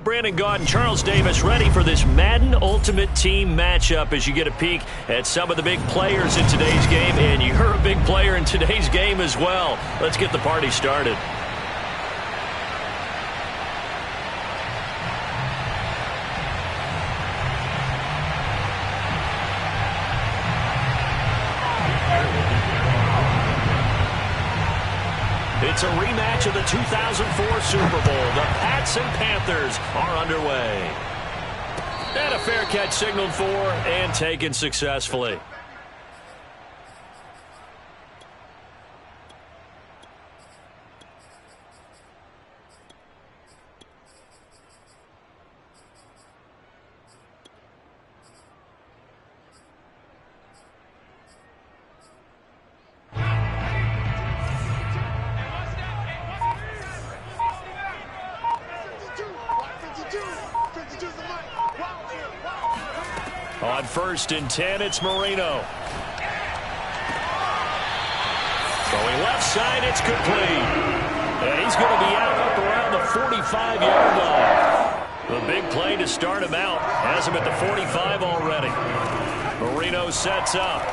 Brandon Gaud and Charles Davis ready for this Madden Ultimate Team matchup as you get a peek at some of the big players in today's game. And you're a big player in today's game as well. Let's get the party started. It's a rematch of the 2004 Super Bowl. The Pats and Panthers are underway. And a fair catch signaled for and taken successfully. On 1st and 10, it's Marino. Throwing left side, it's complete. And he's going to be out up around the 45-yard line. The big play to start him out. Has him at the 45 already. Marino sets up.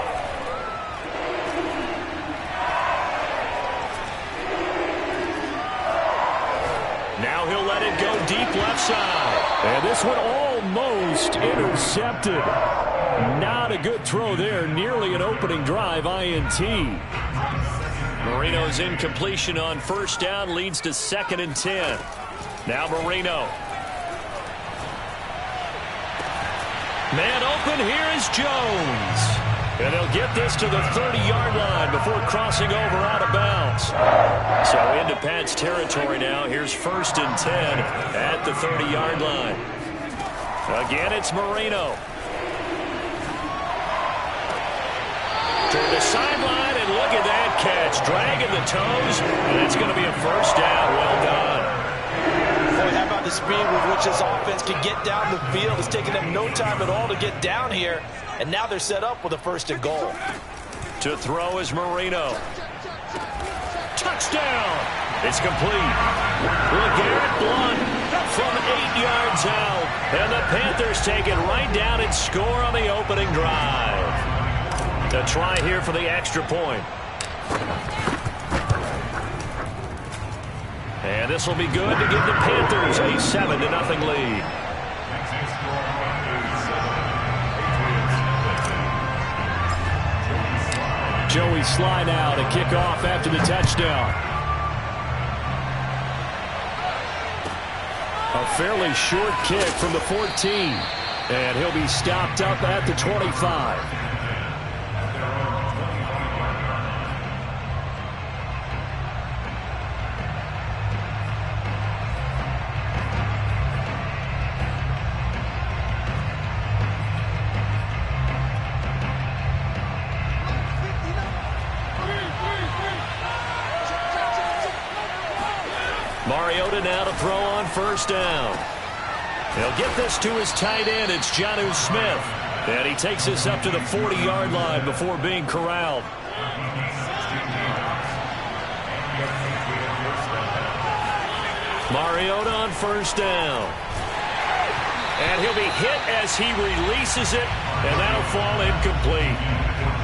Now he'll let it go deep left side. And this one almost intercepted. Not a good throw there. Nearly an opening drive, INT. Marino's incompletion on 1st down leads to 2nd and 10. Now Marino. Man open, here is Jones. And they'll get this to the 30-yard line before crossing over out of bounds. So into Pats territory now. Here's 1st and 10 at the 30-yard line. Again, it's Marino. To the sideline, and look at that catch. Dragging the toes, and it's going to be a 1st down. Well done. Boy, how about the speed with which this offense can get down the field? It's taken them no time at all to get down here. And now they're set up with a 1st and goal. To throw is Marino. Touchdown! It's complete. LeGarrette Blount from 8 yards out. And the Panthers take it right down and score on the opening drive. A try here for the extra point. And this will be good to give the Panthers a 7-0 lead. Joey slide out and kick off after the touchdown. A fairly short kick from the 14. And he'll be stopped up at the 25. Mariota now to throw on 1st down. He'll get this to his tight end. It's Jonnu Smith. And he takes this up to the 40-yard line before being corralled. Mariota on 1st down. And he'll be hit as he releases it. And that'll fall incomplete.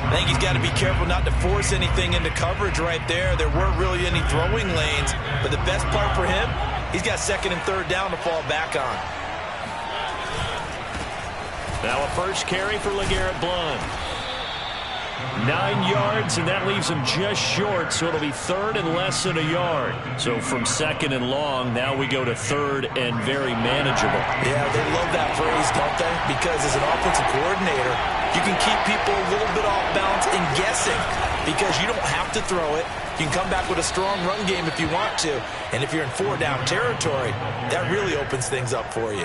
I think he's got to be careful not to force anything into coverage right there. There weren't really any throwing lanes. But the best part for him, he's got 2nd and 3rd down to fall back on. Now a 1st carry for LeGarrette Blount. 9 yards, and that leaves him just short, so it'll be 3rd and less than a yard. So from 2nd and long, now we go to 3rd and very manageable. Yeah, they love that phrase, don't they? Because as an offensive coordinator, you can keep people a little bit off balance and guessing because you don't have to throw it. You can come back with a strong run game if you want to. And if you're in 4-down territory, that really opens things up for you.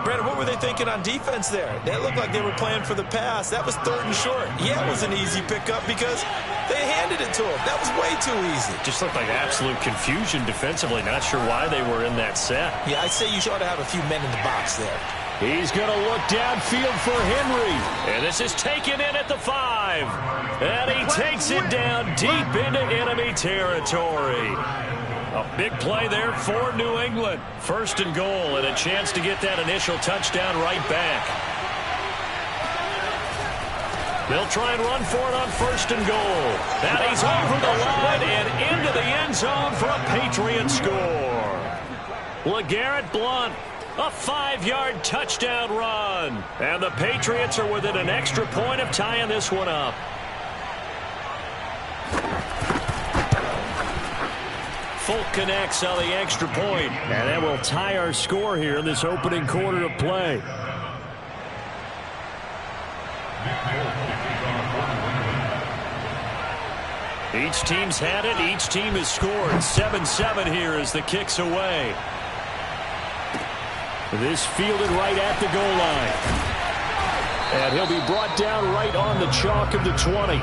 Brandon, what were they thinking on defense there? They looked like they were playing for the pass. That was 3rd and short. Yeah, it was an easy pickup because they handed it to him. That was way too easy. Just looked like absolute confusion defensively. Not sure why they were in that set. Yeah, I'd say you ought to have a few men in the box there. He's going to look downfield for Henry. And this is taken in at the 5. And he takes it down deep into enemy territory. A big play there for New England. First and goal, and a chance to get that initial touchdown right back. They'll try and run for it on first and goal. And he's over the line and into the end zone for a Patriot score. LeGarrette Blount, a 5-yard touchdown run. And the Patriots are within an extra point of tying this one up. Folk connects on the extra point, and that will tie our score here in this opening quarter of play. Each team's had it. Each team has scored. 7-7 here as the kick's away. This fielded right at the goal line. And he'll be brought down right on the chalk of the 20.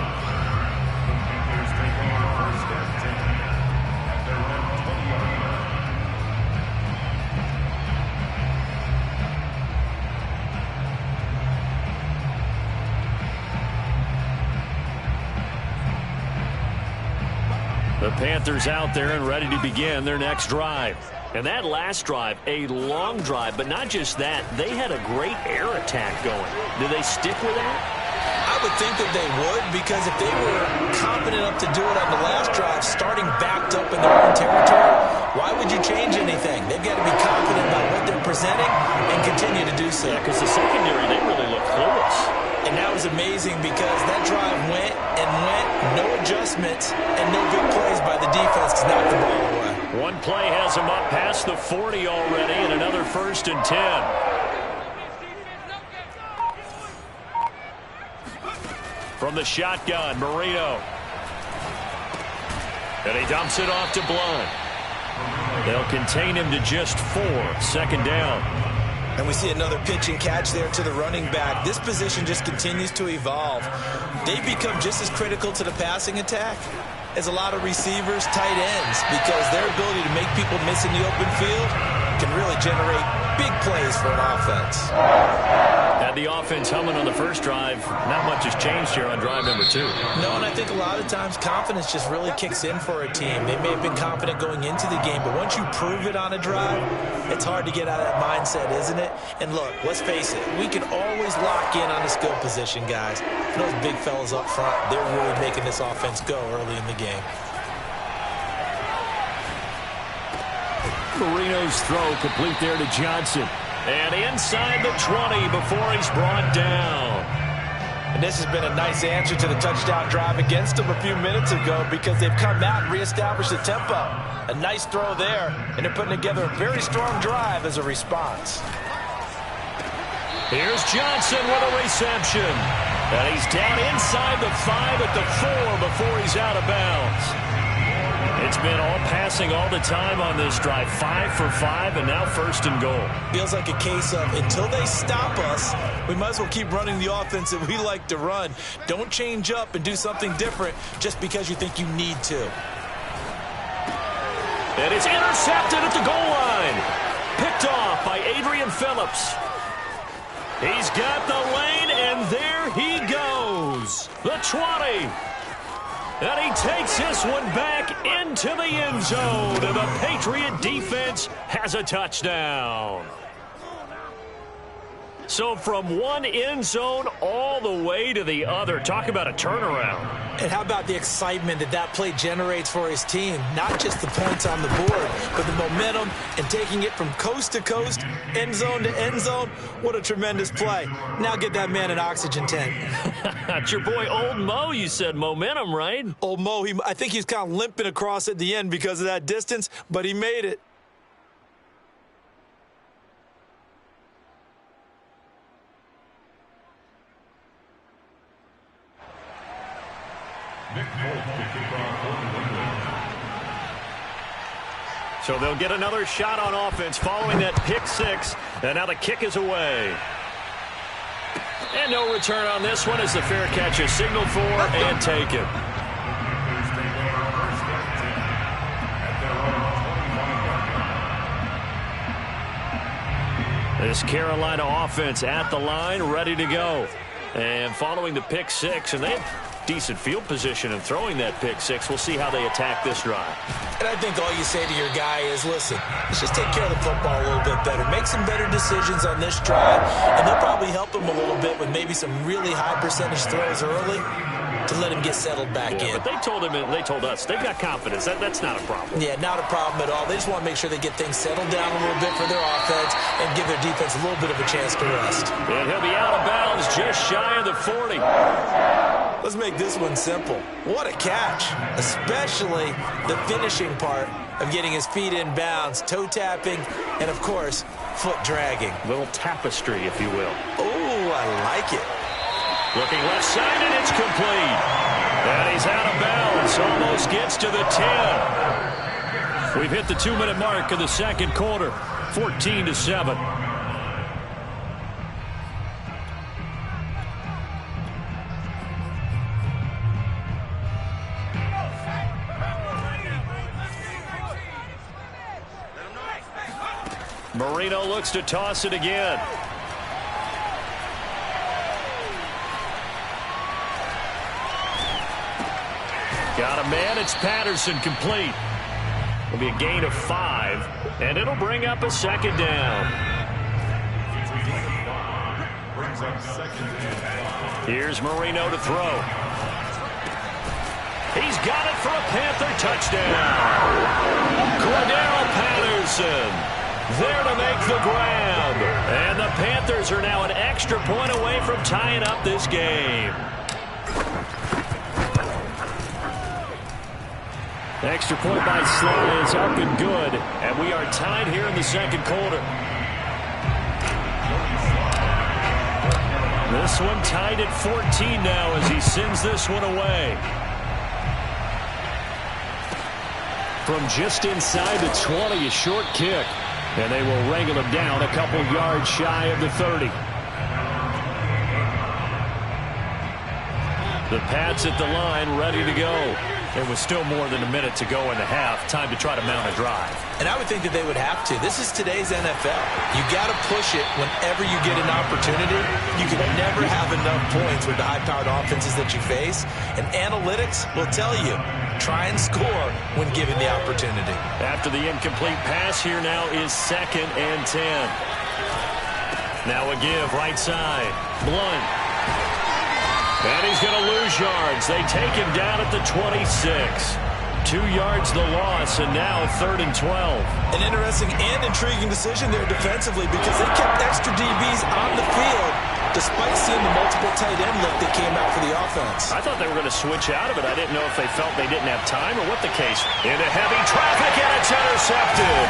The Panthers out there and ready to begin their next drive. And that last drive, a long drive, but not just that. They had a great air attack going. Do they stick with that? I would think that they would, because if they were confident enough to do it on the last drive, starting backed up in their own territory, why would you change anything? They've got to be confident about what they're presenting and continue to do so. Yeah, because the secondary, they really look clueless. And that was amazing because that drive went and went, no adjustments, and no big plays by the defense to knock the ball away. One play has them up past the 40 already, and another 1st and 10. From the shotgun, Marino. And he dumps it off to Blount. They'll contain him to just 4. 2nd down. And we see another pitch and catch there to the running back. This position just continues to evolve. They become just as critical to the passing attack as a lot of receivers, tight ends, because their ability to make people miss in the open field can really generate big plays for an offense. Had the offense humming on the first drive. Not much has changed here on drive number 2. No, and I think a lot of times confidence just really kicks in for a team. They may have been confident going into the game, but once you prove it on a drive, it's hard to get out of that mindset, isn't it? And look, let's face it, we can always lock in on the skill position, guys. And those big fellas up front, they're really making this offense go early in the game. Marino's throw complete there to Johnson. And inside the 20 before he's brought down. And this has been a nice answer to the touchdown drive against them a few minutes ago, because they've come out and reestablished the tempo. A nice throw there, and they're putting together a very strong drive as a response. Here's Johnson with a reception. And he's down inside the 5 at the 4 before he's out of bounds. It's been all passing all the time on this drive. 5 for 5, and now 1st and goal. Feels like a case of until they stop us, we might as well keep running the offense that we like to run. Don't change up and do something different just because you think you need to. And it's intercepted at the goal line. Picked off by Adrian Phillips. He's got the lane, and there he goes. The 20. And he takes this one back into the end zone. And the Patriot defense has a touchdown. So from one end zone all the way to the other. Talk about a turnaround. And how about the excitement that that play generates for his team? Not just the points on the board, but the momentum and taking it from coast to coast, end zone to end zone. What a tremendous play. Now get that man an oxygen tank. It's your boy Old Mo, you said. Momentum, right? Old Mo, I think he's kind of limping across at the end because of that distance, but he made it. So they'll get another shot on offense following that pick 6. And now the kick is away. And no return on this one as the fair catch is signaled for and taken. This Carolina offense at the line, ready to go. And following the pick 6, and they've decent field position and throwing that pick six. We'll see how they attack this drive. And I think all you say to your guy is, listen, let's just take care of the football a little bit better. Make some better decisions on this drive, and they'll probably help him a little bit with maybe some really high percentage throws early to let him get settled back in. But they told him, and they told us, they've got confidence. That's not a problem. Yeah, not a problem at all. They just want to make sure they get things settled down a little bit for their offense and give their defense a little bit of a chance to rest. And he'll be out of bounds just shy of the 40. Let's make this one simple. What a catch, especially the finishing part of getting his feet in bounds, toe tapping, and, of course, foot dragging. Little tapestry, if you will. Oh, I like it. Looking left side, and it's complete. And he's out of bounds. Almost gets to the 10. We've hit the 2-minute mark of the second quarter. 14-7. Marino looks to toss it again. Got a man. It's Patterson, complete. It'll be a gain of 5, and it'll bring up a second down. Here's Marino to throw. He's got it for a Panther touchdown. Cordell Patterson there to make the grab. And the Panthers are now an extra point away from tying up this game. Extra point by Sly is up and good. And we are tied here in the second quarter. This one tied at 14 now as he sends this one away. From just inside the 20, a short kick. And they will wrangle him down a couple yards shy of the 30. The Pats at the line, ready to go. It was still more than a minute to go in the half. Time to try to mount a drive. And I would think that they would have to. This is today's NFL. You got to push it whenever you get an opportunity. You can never have enough points with the high-powered offenses that you face. And analytics will tell you, try and score when given the opportunity. After the incomplete pass, here now is 2nd and 10. Now a give, right side. Blunt. And he's going to lose yards. They take him down at the 26. 2 yards the loss, and now 3rd and 12. An interesting and intriguing decision there defensively because they kept extra DBs on the field despite seeing the multiple tight end look that came out for the offense. I thought they were going to switch out of it. I didn't know if they felt they didn't have time or what the case. Into heavy traffic, and it's intercepted.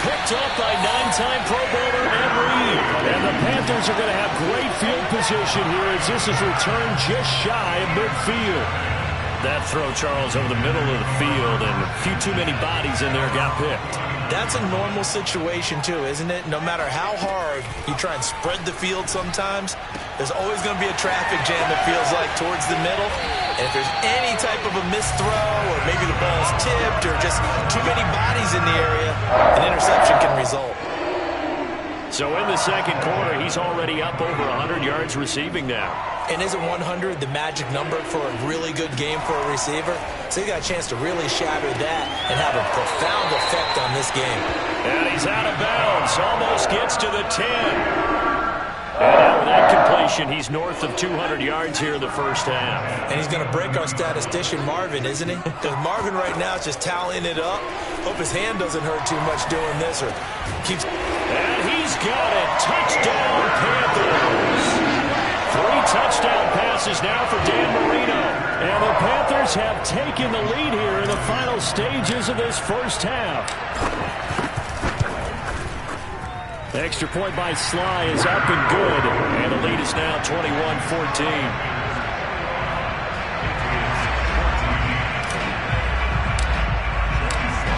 Picked up by 9-time Pro Bowler Ed Reed. And the Panthers are going to have great field position here as this is returned just shy of midfield. That throw, Charles, over the middle of the field, and a few too many bodies in there got picked. That's a normal situation, too, isn't it? No matter how hard you try and spread the field sometimes, there's always going to be a traffic jam, it feels like, towards the middle. And if there's any type of a missed throw or maybe the ball's tipped or just too many bodies in the area, an interception can result. So in the second quarter, he's already up over 100 yards receiving now. And isn't 100 the magic number for a really good game for a receiver? So he got a chance to really shatter that and have a profound effect on this game. And he's out of bounds. Almost gets to the 10. And now with that completion, he's north of 200 yards here in the first half. And he's going to break our statistician Marvin, isn't he? Because Marvin right now is just tallying it up. Hope his hand doesn't hurt too much doing this or keeps... And he's got it. Touchdown, Panthers. 3 touchdown passes now for Dan Marino. And the Panthers have taken the lead here in the final stages of this first half. Extra point by Sly is up and good. And the lead is now 21-14.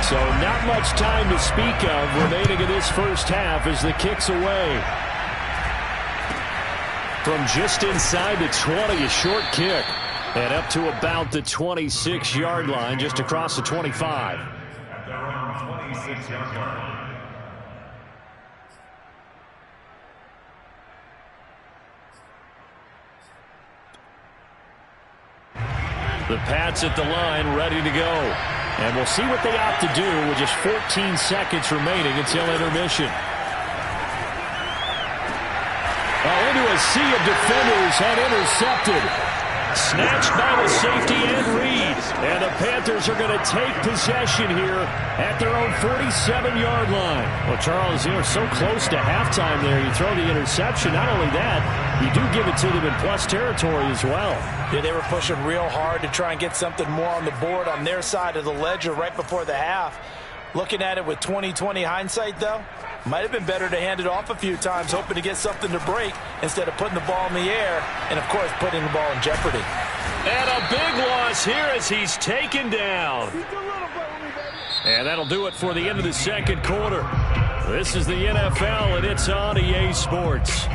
So not much time to speak of remaining in this first half as the kick's away. From just inside the 20, a short kick. And up to about the 26-yard line, just across the 25. At their own 26-yard line. The Pats at the line, ready to go. And we'll see what they opt to do with just 14 seconds remaining until intermission. Into a sea of defenders and intercepted. Snatched by the safety and Reed. And the Panthers are going to take possession here at their own 47-yard line. Well, Charles, you're so close to halftime there. You throw the interception. Not only that, you do give it to them in plus territory as well. Yeah, they were pushing real hard to try and get something more on the board on their side of the ledger right before the half. Looking at it with 20/20 hindsight, though, might have been better to hand it off a few times, hoping to get something to break instead of putting the ball in the air and, of course, putting the ball in jeopardy. And a big loss here as he's taken down. And that'll do it for the end of the second quarter. This is the NFL, and it's on EA Sports.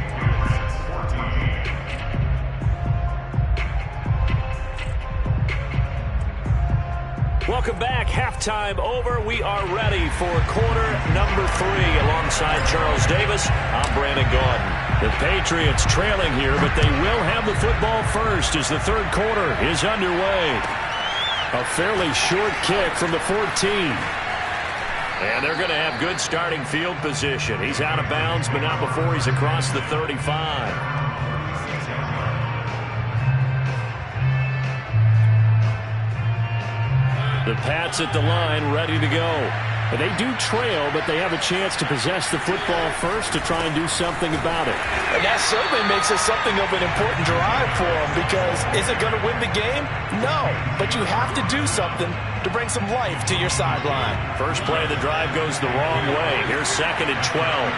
Welcome back. Halftime over. We are ready for quarter number 3. Alongside Charles Davis, I'm Brandon Gaudin. The Patriots trailing here, but they will have the football first as the third quarter is underway. A fairly short kick from the 14. And they're going to have good starting field position. He's out of bounds, but not before he's across the 35. The Pats at the line, ready to go. And they do trail, but they have a chance to possess the football first to try and do something about it. And that certainly makes it something of an important drive for them, because is it going to win the game? No, but you have to do something to bring some life to your sideline. First play of the drive goes the wrong way. Here's 2nd and 12.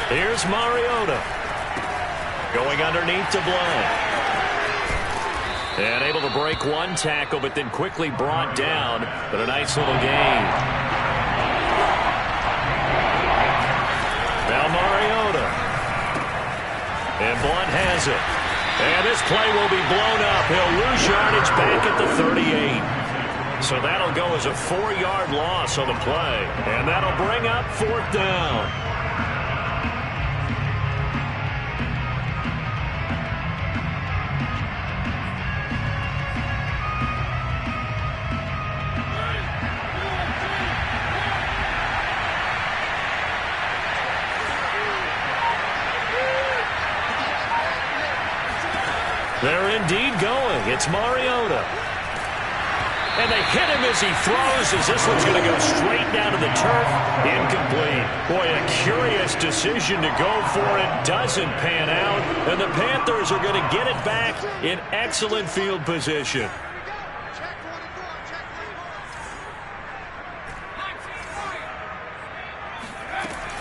Here's Mariota. Going underneath to Blount. And able to break one tackle, but then quickly brought down. But a nice little gain. Now Mariota. And Blount has it. And this play will be blown up. He'll lose yardage back at the 38. So that'll go as a 4-yard loss on the play. And that'll bring up 4th down. They're indeed going. It's Mariota. And they hit him as he throws, as this one's going to go straight down to the turf. Incomplete. Boy, a curious decision to go for it. Doesn't pan out. And the Panthers are going to get it back in excellent field position.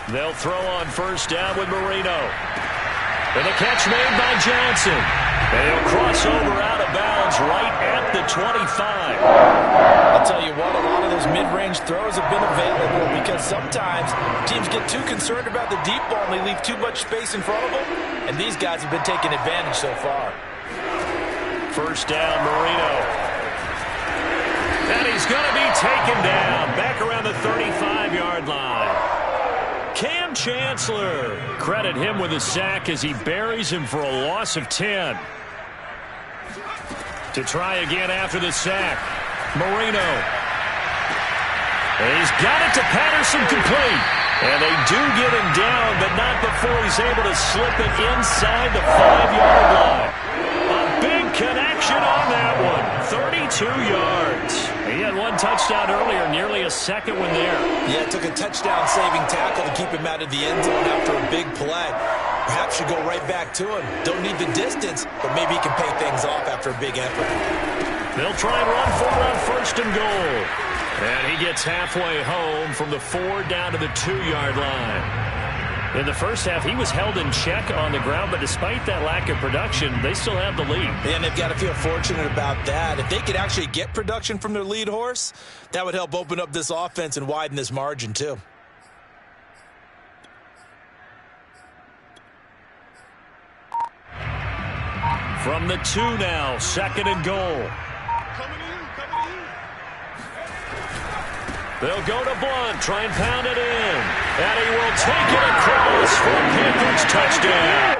They'll throw on first down with Marino. And the catch made by Johnson. And he'll cross over out of bounds right at the 25. I'll tell you what, a lot of those mid-range throws have been available, because sometimes teams get too concerned about the deep ball and they leave too much space in front of them. And these guys have been taking advantage so far. First down, Marino. And he's going to be taken down back around the 35-yard line. Cam Chancellor, credit him with a sack as he buries him for a loss of 10. To try again after the sack, Marino. And he's got it to Patterson, complete. And they do get him down, but not before he's able to slip it inside the 5-yard line. A big connection on that one. 32 yards. He had one touchdown earlier, nearly a second one there. Yeah, it took a touchdown-saving tackle to keep him out of the end zone after a big play. Perhaps should go right back to him. Don't need the distance, but maybe he can pay things off after a big effort. They'll try and run for it on first and goal. And he gets halfway home from the 4 down to the 2-yard line. In the first half, he was held in check on the ground, but despite that lack of production, they still have the lead. And they've got to feel fortunate about that. If they could actually get production from their lead horse, that would help open up this offense and widen this margin too. From the 2 now, 2nd and goal. They'll go to Blount, try and pound it in. And he will take it across for a Panthers touchdown.